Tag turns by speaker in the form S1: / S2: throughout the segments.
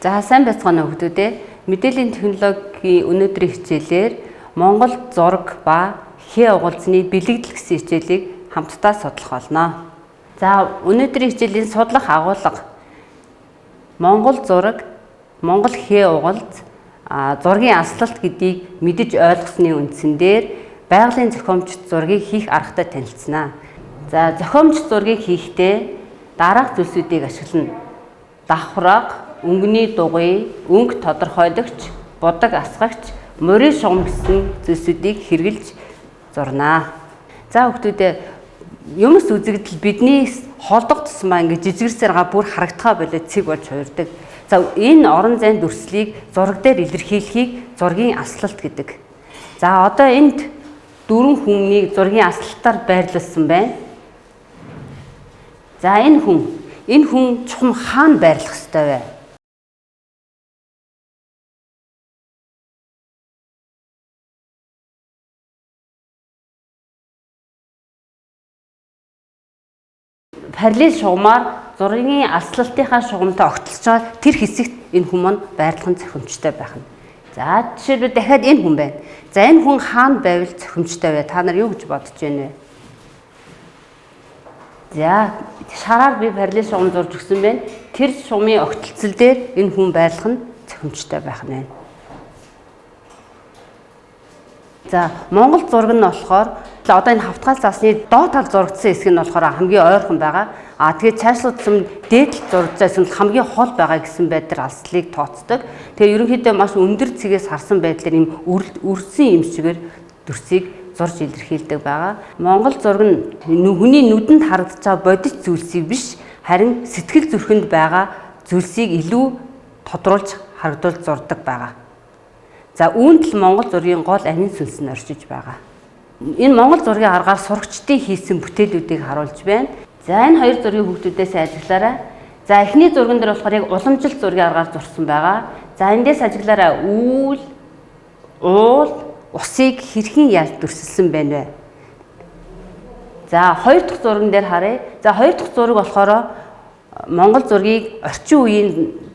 S1: За сайн байцгаана уу хүмүүдээ. Мэдээллийн технологийн өнөөдрийн хичээлээр Монгол зураг ба хээ угалзны бэлэгдэл гэсэн хичээлийг хамтдаа судлах болно. За өнөөдрийн хичээлийн судлах агуулга Монгол зураг, Монгол хээ угалз, зургийн аслалт гэдгийг мэдэж ойлгосны үндсэн дээр байгалийн зохиомжт зургийг хийх аргатай танилцсанаа. За зохиомжт зургийг хийхдээ дараах зүйлсүүдийг ашиглана. Давхраг, өнгөний дугуй, өнгө тодорхойлогч, будаг асгагч, морин шугам гэсэн зүйлсүүдийг хэрэглэж зурнаа. За хүмүүдээ юмс үзэгдэл бидний холдох тусмаа ингээд жижигэрсээр бүр харагдхаа болоод цэг болж хуурдаг. За энэ орон зайн дүрслийг зураг дээр илэрхийлэхийг зургийн аслалт гэдэг. За одоо энд дөрвөн хүнийг зургийн аслалтаар байрлуулсан байна. За энэ хүн чухам хаана байрлах ёстой вэ? Параллел шугамар зургийн аслалтынхаа шугамтай огтлж байгаа тэр хэсэгт энэ хүн маань байрлах нь зохимжтой байх нь. За жишээлбэл дахиад энэ хүн байна. За энэ хүн хаана байвал зохимжтой вэ? Та нар юу гэж бодож байна вэ? За шараар би параллел шугам зурж өгсөн байна. Тэр шугамын огтлцол дээр энэ хүн байрлах нь зохимжтой байх нь байна. За Монгол зураг нь болохоор одоо энэ хавтгал заасны доод тал зурагдсан хэсэг нь болохоор хамгийн ойрхон байгаа. Тэгээд цаашлуулсан дээд зурагчаас нь хамгийн хол байгаа гэсэн байдлаар алслыг тооцдог. Тэгээ ерөнхийдөө маш өндөр цэгээс харсан байдлаар ийм өрсөн юм шигээр дүрсийг зурж илэрхийлдэг байгаа. Монгол зураг нь хүний нүдэнд харагдаж байгаа бодит зүйлсийг биш, харин сэтгэл зүрхэнд байгаа зүйлсийг илүү тодруулж харагдуулж зурдаг байгаа. За үүнд л Монгол зургийн гол анин сүнс нь оршиж байгаа. Энэ Монгол зургийн аргаар сурагчдын хийсэн бүтээлүүдийг харуулж байна. За энэ хоёр зургийг хүүхдүүдээс ажиглаарай. За эхний зурган дээр болохоор яг уламжлалт зургийн аргаар зурсан байгаа. За эндээс ажиглаарай. Үүл, уул, усыг хэрхэн яаж дүрсэлсэн байна вэ? За хоёр дахь зурган дээр харъя. За хоёр дахь зураг болохоор Монгол зургийг орчин үеийн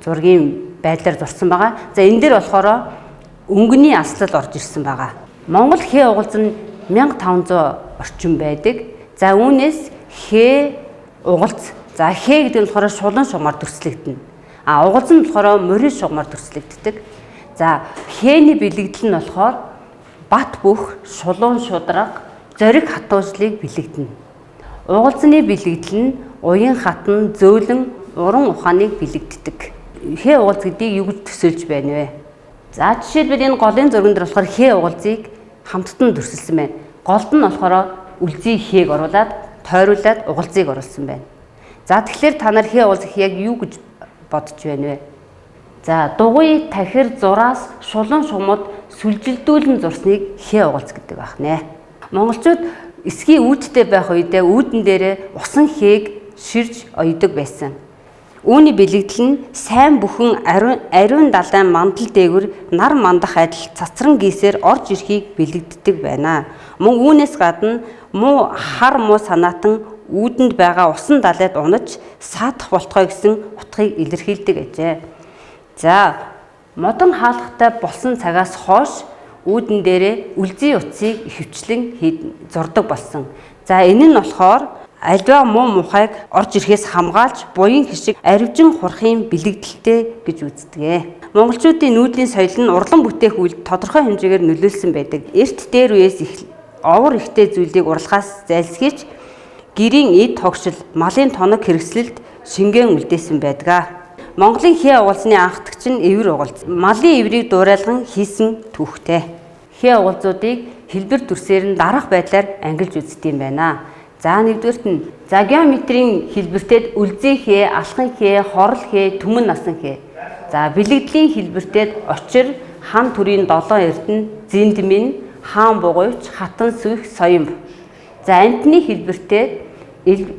S1: зургийн байдлаар зурсан байгаа. За энэ дээр болохоор өнгөний аслал орж ирсэн байгаа. Монгол хээ угалз нь 1500 орчим байдаг. За үүнээс хээ угалз. За хээ гэдэг нь болохоор шулуун шугамар дүрслэгдэнэ. Угалз нь болохоор морин шугамар дүрслэгддэг. За хээний бэлэгдэл нь болохоор бат бөх, шулуун шудраг, зориг хатуужлыг бэлэгдэнэ. Угалзны бэлэгдэл нь уян хатан, зөөлөн, уран ухааныг бэлэгддэг. Хээ угалз гэдгийг юу гэж төсөөлж байна вэ? За жишээлбэл энэ голын зурган дээр болохоор хээ угалзыг хамттан дүрсэлсэн байна. Голд нь болохоор үлзий хээг оруулаад тойруулаад угалзыг оруулсан байна. За тэгэхээр та нар хээ угалзыг яг юу гэж бодож байна вэ? За дугуй, тахир, зураас, шулуун шугамд сүлжилдүүлэн зурсныг хээ угалз гэдэг байх нэ. Монголчууд эсгийн үүдтэй байх үедээ үүдэн дээрээ усан хээг ширж оёдог байсан. Үүний бэлэгдэл нь сайн бүхэн ариун далайн мандал дээгүр нар мандах адил цацран гисээр орж ирэхийг бэлэгддэг байна. Мөн үүнээс гадна муу хар муу санаатан үүдэнд байгаа усан далайд унаж саадах болтгой гэсэн утгыг илэрхийлдэг ажээ. За модон хаалгатай болсон цагаас хойш үүдэн дээрээ үлзий утсыг ихэвчлэн зурдаг болсон. За энэ нь болохоор альва муу мухайг орж ирэхээс хамгаалж буян хишиг аривжин хурахын бэлэгдэлтэй гэж үздэг. Монголчуудын нүүдлийн соёл нь урлан бүтээх үйлд тодорхой хэмжээгээр нөлөөлсөн байдаг. Эрт дээр үеэс овор ихтэй зүйлийг урлагаас зайлсхийж гэрийн эд тогшил, малын тоног хэрэгслэлд шингэн үлдээсэн байдаг. Монголын хээ угалзны анхдагч нь эвэр угалз. Малын эврийг дуурайлган хийсэн түүхтэй. Хээ угалзуудыг хэлбэр дүрсээр нь дараах байдлаар ангилж үздэг юм байна. За нэгдүгээрт нь геометрийн хэлбэртэд үлзий хээ, алхан хээ, хорл хээ, түмэн насан хээ. За бэлэгдлийн хэлбэртэд очир, хан төрийн 7 эрдэнэ, зэндмэн, хаан бугуйч, хатан сүх, соёмб. За амтны хэлбэртэд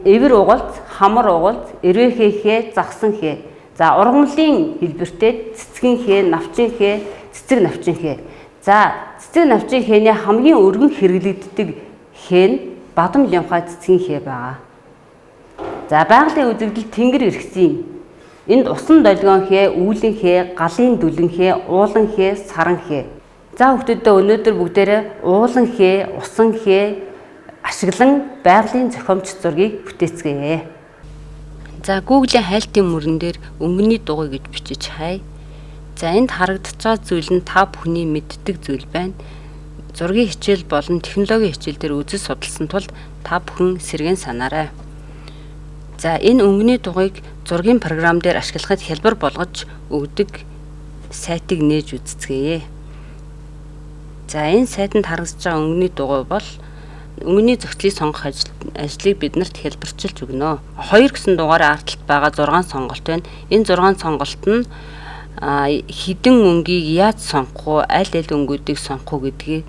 S1: эвэр угалз, хамар угалз, эрвэхээ хээ, загсан хээ. За ургамлын хэлбэртэд цэцгэн хээ, навчин хээ, цэцэг навчин хээ. За цэцэг навчин хээний хамгийн өргөн хэрэглэгддэг хээ нь бадам лямхай цэцгийн хээ байгаа. За байгалийн үзэгдэл тэнгэр эрхсийн Энд усан долгион хээ, үүлэн хээ, галын дүлэн хээ, уулан хээ, саран хээ. За хүүхдүүдээ өнөөдөр бүгдээрээ уулан хээ, усан хээ ашиглан байгалийн зохиомж зургийг бүтээцгээе. За Google-ийн хайлтын мөрөн дээр өнгөний дугуй гэж бичиж хай. За энд харагдаж байгаа зүйл нь та бүхний мэддэг зүйл байна. Зургийн хичээл болон технологийн хичээл дээр үзэж судалсан тул та бүхэн сэргэн санаарай. За энэ өнгөний дугуйг зургийн програм дээр ашиглахад хялбар болгож өгдөг сайтыг нээж үзцгээе. За энэ сайтанд харагдаж байгаа өнгөний дугуй бол өнгөний зохицлыг сонгох ажлыг биднэрт хэлбэрчилж өгнө. 2 гэсэн дугаараа арталт байгаа 6 сонголт байна. Энэ 6 сонголт нь хідэн өнгийг яаж сонгох уу, аль өнгүүдийг сонгох уу гэдгийг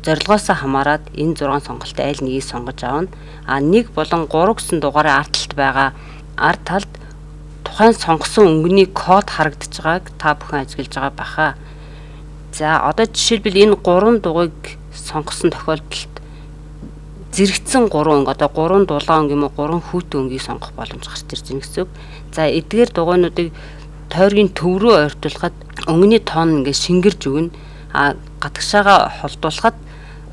S1: зорилгоос хамаарат энэ 6 сонголт аль нэгийг сонгож авна. 1 болон 3 гэсэн дугаараа арталт байгаа ард талд тухайн сонгосон өнгөний код харагдаж байгааг та бүхэн ажиглаж байгаа баха. За одоо жишээлбэл энэ 3 дугуйг сонгосон тохиолдолд зэрэгцсэн 3 өнгө, одоо 3 дулаан өнгө юм уу 3 хүүтэн өнгийг сонгох боломж гарч ирж байна гэсэн үг. За эдгээр дугуйнуудыг тойргийн төв рүү ойртуулахад өнгөний тоон ингээд шингэрж өгнө. Гадагшаага холдуулахад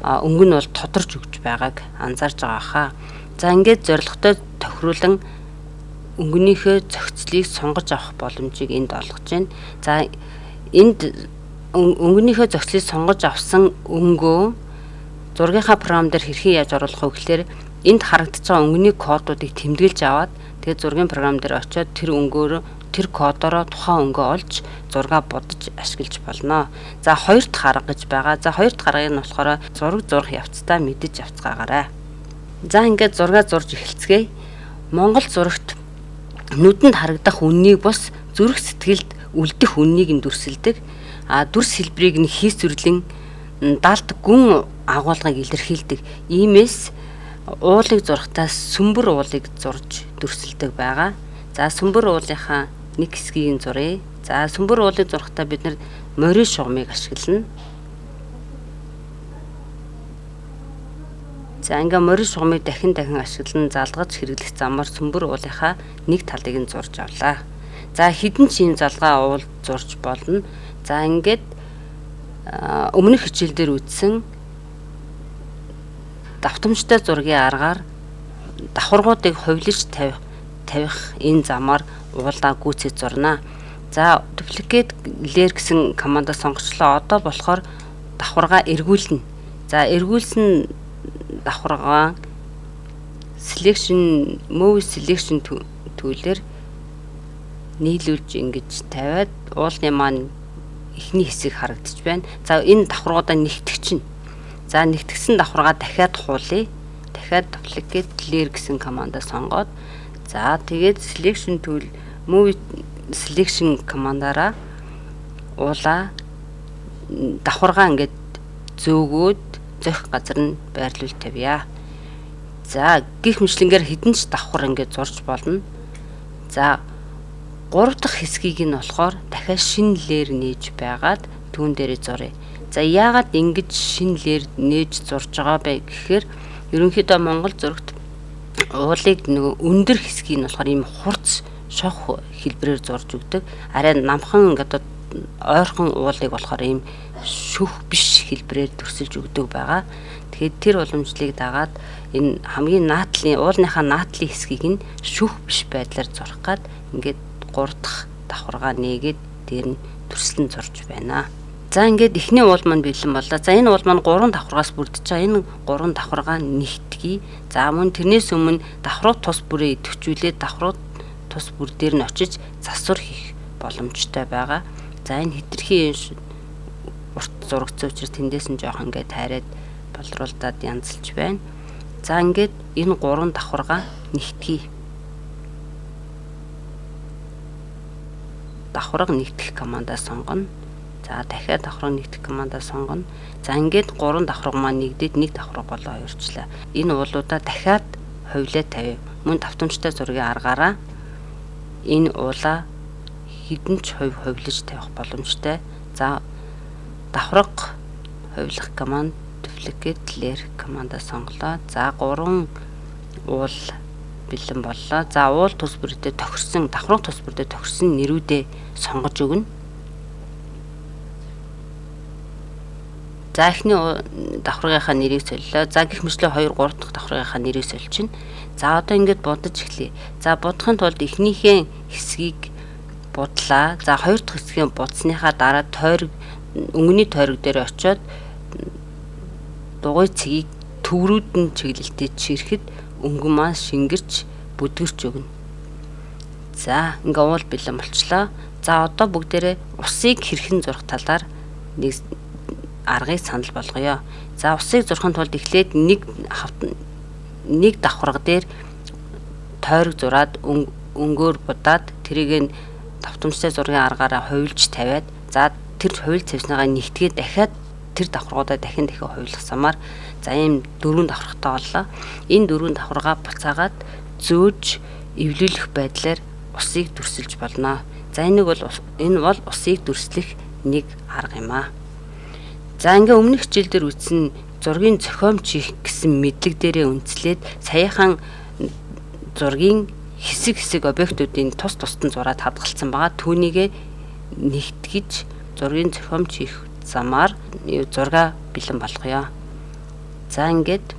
S1: өнгө нь бол тодорж өгч байгааг анзаарж байгаа хаа. За ингээд зорилготой тохируулан өнгөнийхөө зохицлыг сонгож авах боломжийг энд олгож байна. За энд өнгөнийхөө зохицлыг сонгож авсан өнгөө зургийнхаа програм дээр хэрхэн яаж оруулах вэ гэхээр энд харагдаж байгаа өнгөний кодуудыг тэмдэглэж аваад тэгээд зургийн програм дээр очиод тэр кодороо тухайн өнгөө олж зургаа бодож ашиглаж болно. За 2 дахь арга гэж байгаа. За 2 дахь аргыг нь болохоор зураг зурх явцдаа мэдэж авцгаагаарай. За ингээд зургаа зурж эхэлцгээе. Монгол зурагт нүдэнд харагдах үннийг бус зүрх сэтгэлд үлдэх үннийг нь дүрсэлдэг. Дүрс хэлбэрийг нь хийс зүрлэн далд гүн агуулгыг илэрхийлдэг. Иймээс уулыг зурхтаа сүмбэр уулыг зурж дүрсэлдэг байгаа. За сүмбэр уулынхаа нэг хэсгийг зуръя. За сүмбэр уулыг зурхтаа бид нар морин шугамыг ашиглана. За ингээ морин шугамыг дахин ашиглан залгаж хэрэглэх замаар сүмбэр уулынхаа нэг талыг нь зурж авлаа. За хідэн ч ийм залгаа уул зурж болно. За ингээд өмнөх хичээл дээр үзсэн давтамжтай зургийн аргаар давхаргуудыг хувилж тавих энэ замаар уулаа гүйцэж зурнаа. За duplicate layer гэсэн командаа сонгочлоо. Одоо болохоор давхаргаа эргүүлнэ. За эргүүлсэн давхаргаа move selection түүлээр нийлүүлж ингэж тавиад уулын маань эхний хэсэг харагдаж байна. За энэ давхаргуудаа нэгтгэж. За нэгтгсэн давхаргаа дахиад хуулъя. Дахиад duplicate layer гэсэн командаа сонгоод за тэгээд selection tool move selection командаараа уулаа давхаргаа ингээд зөөгөөд зөх газар нь байрлуул тавья. За гих мэтлэнгээр хідэн ч давхар ингээд зурж болно. За 3 дахь хэсгийг нь болохоор дахиад шинэ лэр нээж байгаад түүн дээрээ зуръя. За яагаад ингэж шинэ лэр нээж зурж байгаа бэ гэхээр ерөнхийдөө Монгол зурагт уулыг нөгөө өндөр хэсгийг нь болохоор ийм хурц шох хэлбэрээр зурж өгдөг. Арай намхан ингээд ойрхон уулыг болохоор ийм шүх биш хэлбэрээр төрсөлж өгдөг байгаа. Тэгэхээр тэр уламжлалыг дагаад энэ хамгийн наадлын уулынхаа наадлын хэсгийг нь шүх биш байдлаар зурх гад ингээд 3 дахь давхаргаа нээгээд дээр нь төрслөн зурж байна. За ингээд эхний уул маань бэлэн боллоо. За энэ уул маань 3 давхаргаас бүрдэж байгаа. Энэ 3 давхаргаа нэгтгэе. За мөн тэрнээс өмнө давхруу тус бүрээ идэвхжүүлээд давхруу тус бүр дээр нь очиж засвар хийх боломжтой байгаа. За энэ хэтэрхий урт зурагцсан учраас тэндээс нь жоох ингээд тайраад болруулдаад янзлж байна. За ингээд энэ 3 давхаргаа нэгтгэе. Давхарга нэгтгэх командаа сонгоно. За дахиад давхарга нэгтгэх командаа сонгоно. За ингээд 3 давхарга маань нэгдээд нэг давхарга болоо хувирчлаа. Энэ уулуудаа дахиад хувилаа тавь. Мөн давтамжтай зургийн аргаараа энэ уулаа хэдэн ч хувилж тавих боломжтой. За давхарга хувилах команд duplicate layer командаа сонголоо. За 3 уул бэлэн боллоо. За уул тус бүрдээ тохирсон, давхраг тус бүрдээ тохирсон нэрүүдээ сонгож өгнө. За эхний давхрагынхаа нэрийг солилоо. За гэх мэтлээ 2 3 дахь давхрагынхаа нэрийг соличихно. За одоо ингээд будаж эхлэе. За будахын тулд эхнийхээ хэсгийг будлаа. За 2 дахь хэсгийн будсныхаа дараа тойрог өнгөний тойрог дээр очиод дугуй цэгийг төврүүд нь чиглэлтэд чирэхэд өнгөн маань шингэрч бүдгэрч өгнө. За ингээ уул бэлэн болчлоо. За одоо бүгдээрээ усыг хэрхэн зурх талаар нэг аргыг санал болгоё. За усыг зурхын тулд эхлээд нэг давхраг дээр тойрог зураад өнгөөр будаад тэрийг давтамжтай зургийн аргаараа хувилж тавиад за тэр хувилж тавьсныгаа нэгтгээд дахиад тэр давхрагуудаа дахин хувилгасамаар за ийм 4 давхрагтай боллоо. Энэ 4 давхрагаа буцаагаад зөөж эвлүүлэх байдлаар усыг дүрсэлж болно. За энэ бол усыг дүрслэх нэг арга юм аа. За ингээ өмнөх хичээлдэр үтсэн зургийн зохиомж хийх гэсэн мэдлэг дээрээ үндэслээд саяхан зургийн хэсэг объектуудын тус тусдан зураад хадгалсан байгаа. Түүнийгээ нэгтгэж зургийн зохиомж хийх замаар зураг бэлэн болгоё. За ингээд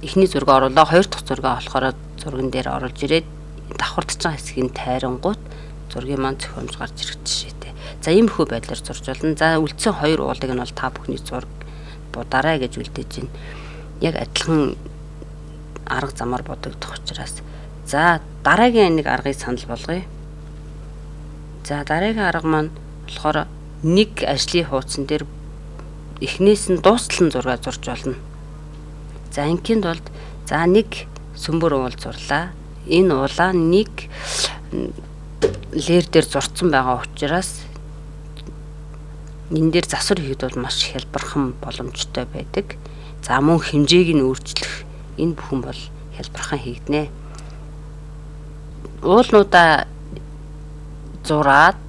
S1: эхний зураг оруулаа. 2 дахь зураг болохоор зурган дээр оруулж ирээд давхардж байгаа хэсгийг тайрангуут зургийн маань зохиомж гарч ирэх жишээтэй. За иймэрхүү байдлаар зурж болно. За үлдсэн 2 уулыг нь бол та бүхний зураг будаарай гэж үлдээж байна. Яг адилхан арга замаар бодогдох учраас. За дараагийн нэг аргыг санал болгоё. За дараагийн арга маань болохоор нэг ажлын хуудсан дээр эхнээс нь дуустал нь зураг зурж болно. За ингийн тулд за нэг сөмбөр уул зурлаа. Энэ уулаа нэг леер дээр зурцсан байгаа учраас энэ дээр засвар хийхэд бол маш хялбархан боломжтой байдаг. За мөн хэмжээг нь өөрчлөх энэ бүхэн бол хялбархан хийгднэ. Уулнуудаа зураад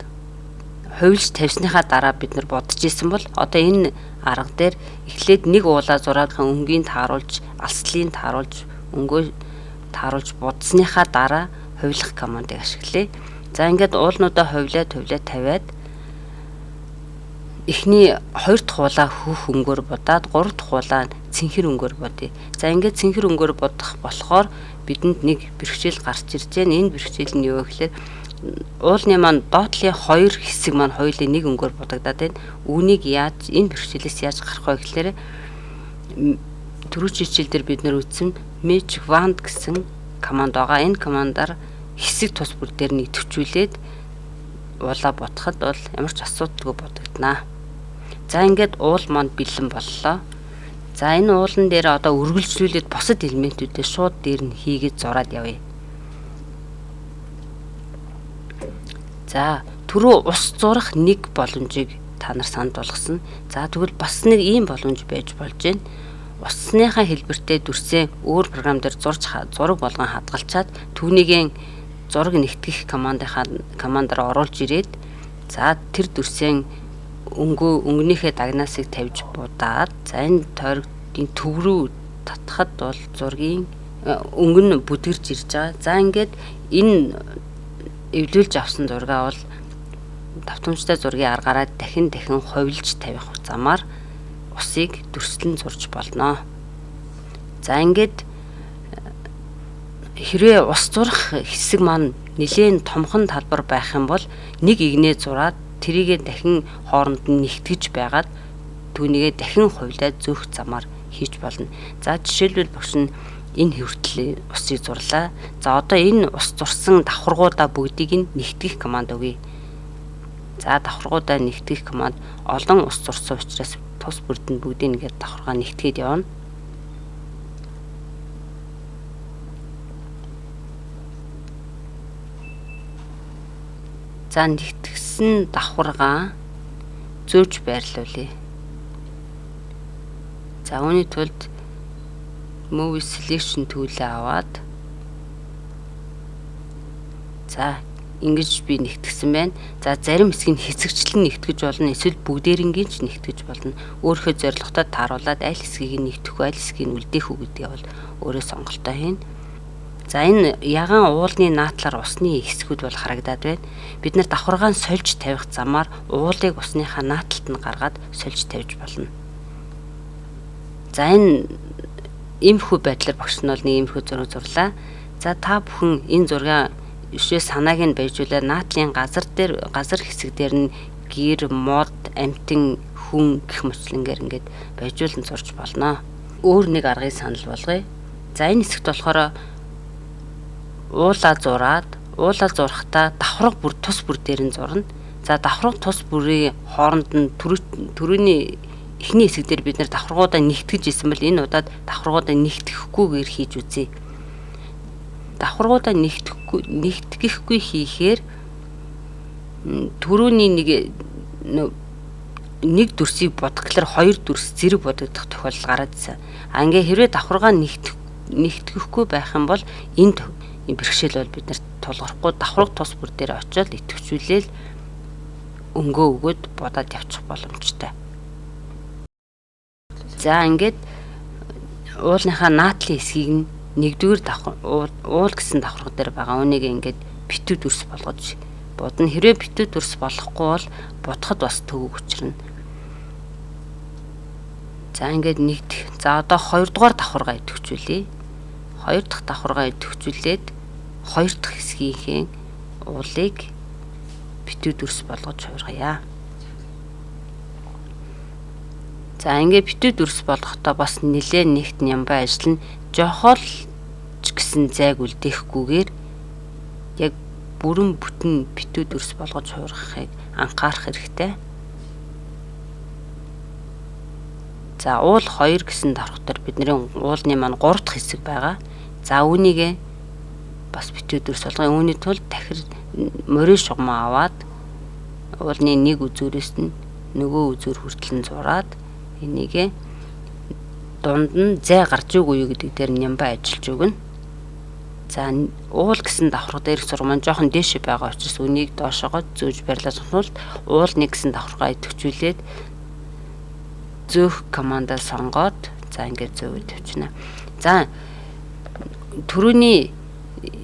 S1: хувилж тавьсныхаа дараа бид нар бодож исэн бол одоо энэ арга дээр эхлээд нэг уулаа зураад өнгийн тааруулж, алслын тааруулж, өнгөө тааруулж будсныхаа дараа хувилах командыг ашиглая. За ингээд уулнуудаа хувлаад тавиад эхний 2 дахь уулаа хөх өнгөөр будаад 3 дахь уулаа цэнхэр өнгөөр бодъё. За ингээд цэнхэр өнгөөр бодох болохоор бидэнд нэг бэрхшээл гарч ирж байна. Энэ бэрхшээл нь юу гэхээр уулны маань доотлын 2 хэсэг маань хоёулаа нэг өнгөөр будагдаад байна. Үүнийг яаж энэ бэрхшээлээс яаж гарах вэ гэхээр түрүү хичээл дээр бид нар үтсэн match wand гэсэн команд байгаа. Энэ командаар хэсэг тус бүр дээр нэг төвчүүлээд уулаа бодоход бол ямар ч асуудалгүй бодогднаа. За ингээд уул маань бэлэн боллоо. За энэ уулан дээр одоо үргэлжлүүлээд бусад элементүүдээ шууд дээр нь хийгээд зураад явъя. За түрүү ус зурах нэг боломжийг та нар санд болгосон. За тэгвэл бас нэг ийм боломж байж болж байна. Усныхаа хэлбэртэй дүрсээ өөр програм дээр зураг болгон хадгалчаад түүнийгээ зураг нэгтгэх командаар оруулж ирээд за тэр дүрсээ өнгөнийхөө дагнаасыг тавьж будаад за энэ тойрогын төв рүү татхад бол зургийн өнгөн бүдгэрж ирж байгаа. За ингээд энэ эвлүүлж авсан зургаа бол давтамжтай зургийн аргаараа дахин хувилж тавих замаар усыг дүрслэн зурж болно. За ингээд хэрвээ ус зурах хэсэг маань нэлээд томхон талбар байх юм бол нэг игнээ зураад тэрийгэ дахин хооронд нь нэгтгэж байгаад түүнийгээ дахин хувилаад зөөх замаар хийж болно. За жишээлбэл багш нь энэ хүртэл усыг зурлаа. За одоо энэ ус зурсан давхаргуудаа бүгдийг нь нэгтгэх команд өгье. За давхаргуудаа нэгтгэх команд олон ус зурсан учраас тус бүрдэнд бүгдийг ингээд давхаргаа нэгтгээд явна. За нэгтгсэн давхаргаа зөөж байрлуулъя. За үүний тулд Movie Selection tool-ээ аваад за ингэж би нэгтгсэн байна. За зарим хэсгийг хэсэгчлэн нэгтгэж болно. Эсвэл бүгдээрингийн ч нэгтгэж болно. Өөрийнхөө зорилготой тааруулаад аль хэсгийг нэгтгэх вэ, аль хэсгийг үлдээх үү гэдгээ бол өөрөө сонголтоо хийнэ. За энэ ягаан уулны наатлаар усны хэсгүүд бол харагдаад байна. Бид нэр давхаргаан сольж тавих замаар уулыг усныхаа нааталд нь гаргаад сольж тавьж болно. За энэ иймэрхүү байдлаар багш нь бол нэг иймэрхүү зураг зурлаа. За та бүхэн энэ зургаа ишээ санааг нь баяжуулаад наатлын газар хэсэг дээр нь гэр, мод, амтэн, хүн гэх мэтлэнгээр ингээд баяжуулан зурж болно. Өөр нэг аргыг санал болгоё. За энэ хэсэгт болохоор уулаа зурхтаа давхраг бүр тус бүр дээр нь зурна. За давхраг тус бүрийн хооронд нь төрөний эхний хэсэг дээр бид нэр давхрагуудаа нэгтгэж исэн бол энэ удаад давхрагуудаа нэгтгэхгүйгээр хийж үзье. Давхрагуудаа нэгтгэхгүй хийхээр төрөний нэг дүрсийг бодглохлоор хоёр дүрс зэрэг бодогдох тохиолдол гараад ирсэн. Ингээ хэрвээ давхаргаа нэгтгэхгүй байх юм бол энэ бэрхшээл бол бид нарт тулгарахгүй давхраг тус бүр дээр очиод идэвхжүүлээл өнгөө өгөөд бодоод явчих боломжтой. За ингээд уулынхаа наатлын хэсгийг нь нэгдүгээр уул гэсэн давхраг дээр байгаа үнийг ингээд битүү дүрс болгож бодно. Хэрвээ битүү дүрс болохгүй бол бодоход бас төвөг учрна. За ингээд нэгдэх. За одоо 2 дугаар давхаргаа идэвхжүүлье. 2 дахь давхаргаа идэвхжүүлээд 2 дахь хэсгийнхээ уулыг битүү дүрс болгож хуургая. За ингээд битүү дүрс болгохдоо бас нэлээд нэгт нямбай ажил нь жохол ч гэсэн зайг үлдээхгүйгээр яг бүрэн бүтэн битүү дүрс болгож хуургахыг анхаарах хэрэгтэй. За уул 2 гэсэн давхар дээр бидний уулны маань 3 дахь хэсэг байгаа. За үүнийгээ бас битүү дүрс болгоё. Үүний тулд дахир морин шугамаа аваад уулны нэг үзүүрээс нь нөгөө үзүүр хүртэл нь зураад энийгээ дунд нь зай гарч уугүй юу гэдэг дээр нямбай ажиллаж өгнө. За уул гэсэн давхар дээр зураг маань жоохон дээшээ байгаа учраас үнийг доошоогоо зөөж барилаж тулд уул нэг гэсэн давхаргаа идэвхжүүлээд зөөх командаа сонгоод за ингээд зөөвөд тавьчихна. За түрүүний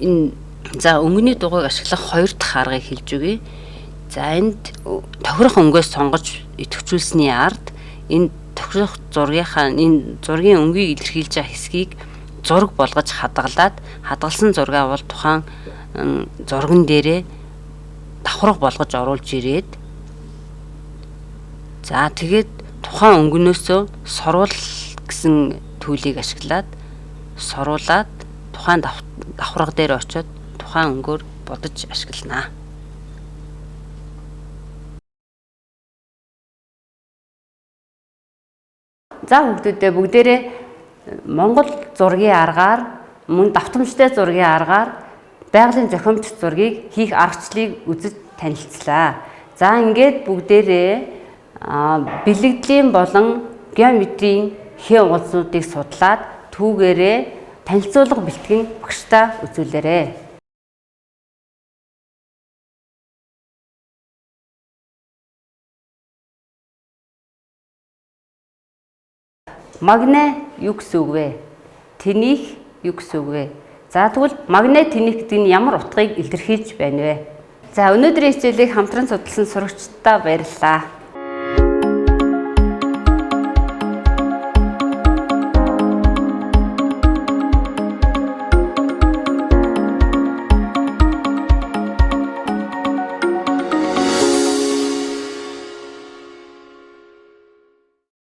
S1: энэ өнгөний дугуйг ашиглах 2 дахь аргыг хэлж өгье. За энд тохирох өнгөөс сонгож идэвхжүүлсэний ард энэ тохирох зургийнхаа энэ зургийн өнгийг илэрхийлж байгаа хэсгийг зураг болгож хадгалсан зургаа бол тухайн зурган дээрээ давхраг болгож оруулж ирээд за тэгээд тухайн өнгөнөөсөө соруул гэсэн төлийг ашиглаад соруулаад тухайн давхраг дээр очиод тухайн өнгөөр бодож ашиглана. За хүүхдүүдээ бүгдээрээ Монгол зургийн аргаар мөн давтамжтай зургийн аргаар байгалийн зохиомжтой зургийг хийх аргачлалыг үзэж танилцлаа. За ингээд бүгдээрээ бэлэгдлийн болон геометрийн хэн уулзнуудыг судлаад түүгээрээ танилцуулга бэлтгэн багштай үзүүлээрэй. Магне юу гэсэн үг вэ? Тэнийх юу гэсэн үг вэ? За тэгвэл магне тэнийх гэдэг нь ямар утгыг илэрхийлж байна вэ? За өнөөдрийн хичээлийг хамтран судалсан сурагчдаа баярлалаа.